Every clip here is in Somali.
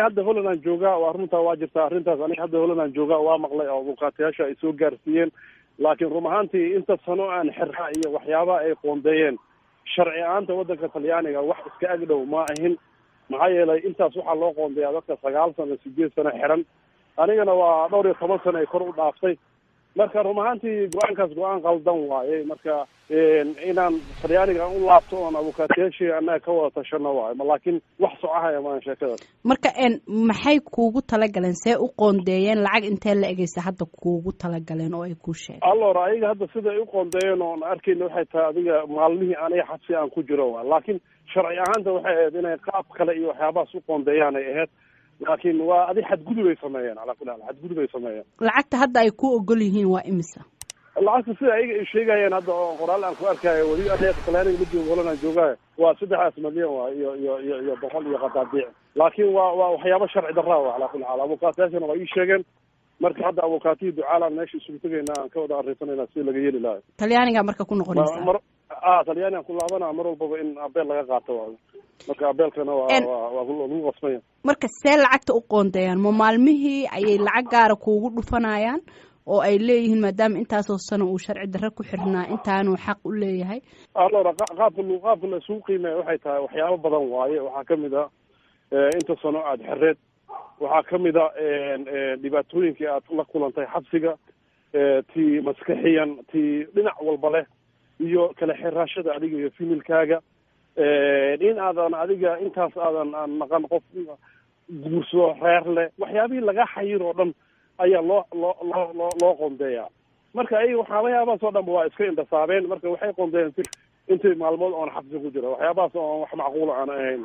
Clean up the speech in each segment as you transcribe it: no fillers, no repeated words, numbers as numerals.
aniga hadda Holland aan joogaa waa runtaa waa jirtaa arrintaas aniga hadda Holland aan joogaa waa maqlay oo abukaatayaasha ay soo gaarsiiyeen laakiin run ahaantii inta sano aan xirraa iyo waxyaabaha ay qoondeeyeen sharci ahaanta waddanka talyaaniga wax iska agdhow ma ahin maxaa yeelay intaas waxaa loo qoondeeyaa dadka 9 sano 8 sano xiran anigana waa dhowr iyo 10 sano ay kor u dhaaftay marka run ahaantii go-aankaas go-aan qaldan waaye marka inaan talyaaniga u laabto oon abukaatayaashii annaga ka wada tashano waaye laakiin wax socahaya maan sheekadaas marka maxay kuugu talagaleen see u qoondeeyeen lacag intee la egeysa hadda kuugu talagaleen oo ay ku sheegeen allora ayaga hadda sida ay u qoondeeyeen oon arkayna waxay tahay adiga maalmihii aniga xabsi aan ku jiro waa laakiin sharci ahaanta waxay ahayd inay qaab kale iyo waxyaabahaas u qoondeeyaan ay ahayd laakiin waa adi xadgudub ay sameeyeen calaa kulli haal xadgudub ay sameeyeen lacagta hadda ay ku ogol yihiin waa imisa lacagta sida ayaga ay sheegayeen hadda oo qoraal aan ku arkayo weli aniga talyaaniga ma joogo Holland aan joogaayo waa 3 milyan waa iyo boqol iyo qadaadiic laakiin waa waxyaabo sharci darra waa calaa kulli haal abukaatayaashana waa ii sheegeen marka hadda abukaatihii ducaalaan meesha isugu tegayna aan ka wada arrinsanayna si laga yeeli lahayo talyaaniga marka ku noqonaysa talyaaniga ku laabanaa mar walbaba in abeel laga qaato waayo marka abeelkana waa lagu qasmaya marka see lacagta u qoondeeyaan ma maalmihii ayay lacag gaara kuugu dhufanayaan oo ay leeyihiin maadaama intaasoo sano uu sharci darre ku xirnaa intaanuu xaq u leeyahay allora qaabka la isugu qiimeeya waxay tahay waxyaabo badan waaye waxaa kamid a inta sano aada xereed waxaa kamid a dhibaatooyinkii aad la kulantay xabsiga tii maskaxiyan tii dhinac walba leh iyo kala xiraashada adiga iyo familkaaga in aadan adiga intaas aadan aan maqan qof guurso reer leh waxyaabihii laga xayir oo dhan ayaa loo qoondeeyaa marka ay waxyaabahaas oo dhanba waa iska indhasaabeen marka waxay qoondeeyeen intii maalmood oon xabsi ku jiro waxyaabahaas oo wax macquula aan ahayn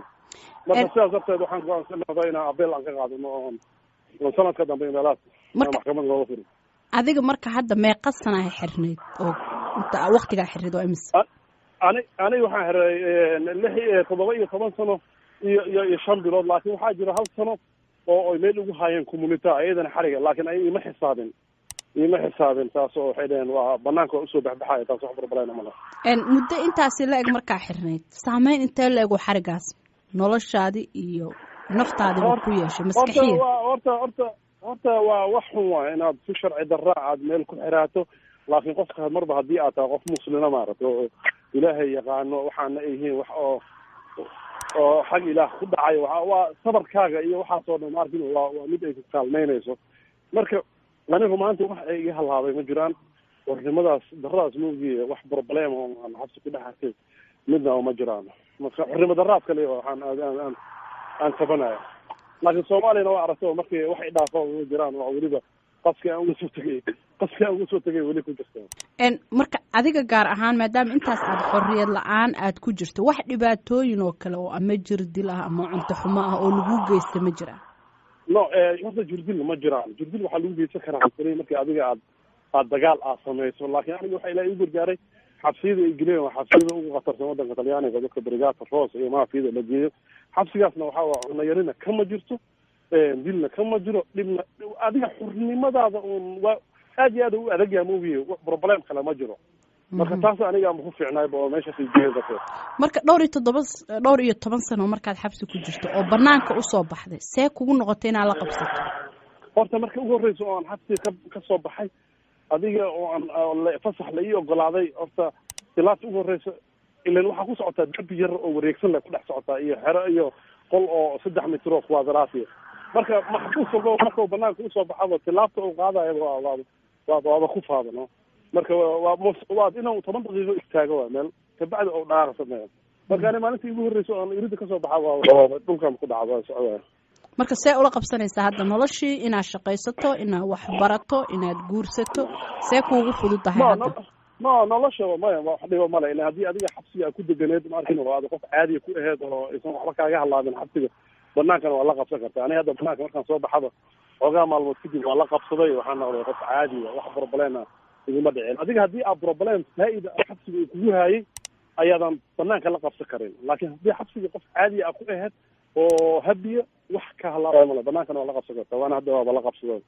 marka sidaas darteed waxaan go'aansanaa inaan abeel aan ka qaadano oon sanadka dambe meelahaas maxkamad looga furi adiga marka hadda meeqa sana ay xirnayd oo inta waqtigaa xirnayd oo imis aniga waxaan xiray 7 sano iyo 5 bilood laakiin waxaa jira 1 sano oo ay meel ugu haayeen community ayadana xariga laakiin ay ima xisaabin taas oo waxay dhaheen waa banaanka usoo baxbaxaya taas wax barbalayna ma laha muddo intaasi la eg markaa xirnayd saameyn intee la ego xarigaas noloshaadi iyo naftaadiba ku yeeshay maskaxiya horta waa wax xun waay inaad si sharci darra aad meel ku xiraato laakiin qofka marba haddii aad tahay qof muslima maaragta oo ilaahay yaqaano waxaana ay yihiin wax oo xag ilaah ku dhacay waa sabarkaaga iyo waxaasoo dhan maarkin waa mid ay ku kaalmeynayso marka ani rumaanti wax ay iga halaabay ma jiraan warnimadaas daradaas moogiye wax problem oo aan xabsi ku dhexartay midna ma jiraan marka xornimo daraad kale aan tabanaya laakiin soomaaliyana waa aragto markii wax i dhaafo ma jiraan waa weliba qaski aan uga soo tegay weli ku jirta marka adiga gaar ahaan maadaama intaas aad xorriyad la-aan aad ku jirto wax dhibaatooyin oo kale oo ama jirdil ah ama cunto xumo ah oo lagu geysta ma jiraan no horta jirdil ma jiraan jirdil waxaa lagu geysan karaa markii adiga aad dagaal aad samayso laakiin aniga waxaa ilaahay igu gargaaray xabsiyada ay geleen waa xabsiyada ugu khatarsan waddanka talyaaniga dadka brigaadka roos iyo maafiyada la geeyo xabsigaasna waxaa waa cunayarina kama jirto dilna kama jiro dhibna adiga xurnimadaada uun waa aad iyo aad u adagyaa moogiye problem kale ma jiro marka taas aniga ama ku fiicnaayba oo meesha fiijeeda marka dhowr iyo toban sano markaad xabsi ku jirto oo banaanka usoo baxday see kugu noqotay inaad la qabsato horta marka ugu horreysa oo aan xabsi ka soo baxay adiga oo aan fasax la ii ogolaaday horta tilaabta ugu horreysa ilan waxaa ku socotaa derbi yar oo wareegsan leh ku dhex socotaa iyo xero iyo qol oo 3 mitir oo quadratiya marka maxbuus walba markuu banaanka usoo baxaba tilaabta uu qaadayo waaba ku faadano marka waa inuu 10 daqiiqo istaago waa meel kabacdi oo dhaaqo sameeyo marka ani maalintii ugu horreysa oo aan irida kasoo baxa dhulkan ku dhacdo socdaa marka see ula qabsanaysaa hadda noloshii inaad shaqaysato inaad wax barato inaad guursato see kuugu fududahay hadda noloshaba maya wax dhibo male ila haddii adiga xabsiga ku deganeed maarkin oo aad qof caadiya ku aheed oo aysan waxba kaaga halaabin xabsiga banaankana waa la qabsan kartaa aniga hadda banaanka markaan soo baxaba xoogaa maalmood kadib waa la qabsaday waxaan noqday qof caadiya wax problema iguma dhicin adiga haddii aad problem faa-ida xabsiga uu kugu haayay ayaadan banaanka la qabsan karin laakiin haddii xabsiga qof caadiya a ku aheed oo habiya wax ka halaabay male banaankana waa la qabsan kartaa waana hadda waaba la qabsaday